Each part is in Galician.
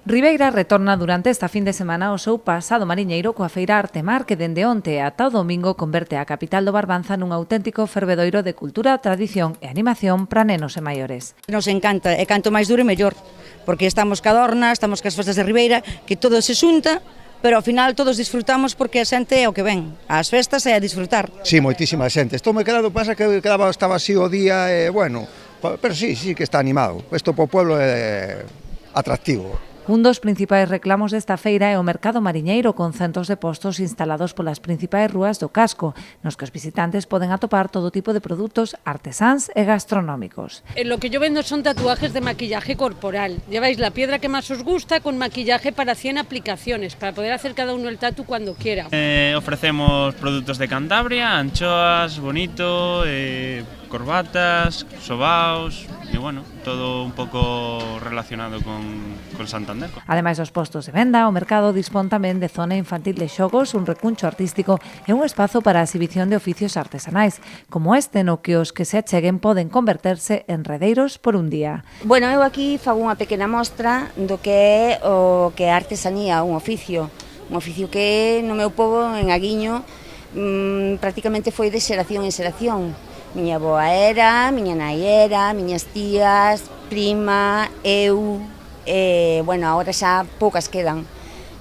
Ribeira retorna durante esta fin de semana ao seu pasado mariñeiro coa feira Artemar que dende onte ata o domingo converte a capital do Barbanza nun auténtico fervedoiro de cultura, tradición e animación para nenos e maiores. Nos encanta, e canto máis dure mellor, porque estamos ca Dorna, estamos cas festas de Ribeira, que todo se xunta, pero ao final todos disfrutamos porque a xente é o que ven, ás festas é a disfrutar. Sí, moitísima xente. Estou moi quedado, pasa que estaba así o día, bueno, pero sí que está animado. Isto po pueblo é atractivo. Un dos principais reclamos desta feira é o mercado mariñeiro con centos de postos instalados polas principais rúas do casco, nos que os visitantes poden atopar todo tipo de produtos artesáns e gastronómicos. Lo que yo vendo son tatuajes de maquillaje corporal. Lleváis la piedra que más os gusta con maquillaje para 100 aplicaciones, para poder hacer cada uno el tatu cuando quiera. Ofrecemos productos de Cantabria, anchoas, bonito, corbatas, sobaos e bueno, todo un pouco relacionado con Santander. Ademais dos postos de venda, o mercado dispón tamén de zona infantil de xogos, un recuncho artístico e un espazo para a exhibición de oficios artesanais, como este no que os que se acheguen poden converterse en redeiros por un día. Bueno, eu aquí fago unha pequena mostra do que é o que é artesanía, un oficio que no meu pobo, en Aguiño, prácticamente foi de xeración en xeración. Miña avoa era, miña nai era, miñas tías, prima, eu, bueno, agora xa poucas quedan,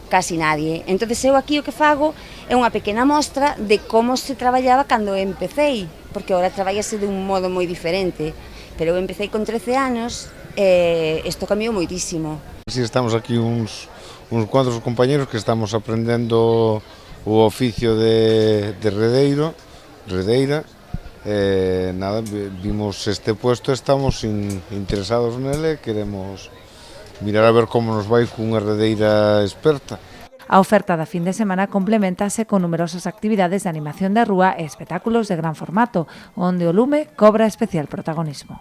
casi nadie. Entonces eu aquí o que fago é unha pequena mostra de como se traballaba cando empecéi, porque agora traballase de un modo moi diferente, pero eu empecéi con 13 anos e isto cambiou moitísimo. Si estamos aquí uns cuantos compañeros que estamos aprendendo o oficio de redeira. Nada, vimos este puesto, estamos interesados nele, queremos mirar a ver como nos vai cunha redeira experta. A oferta da fin de semana complementase con numerosas actividades de animación de rúa e espectáculos de gran formato, onde o lume cobra especial protagonismo.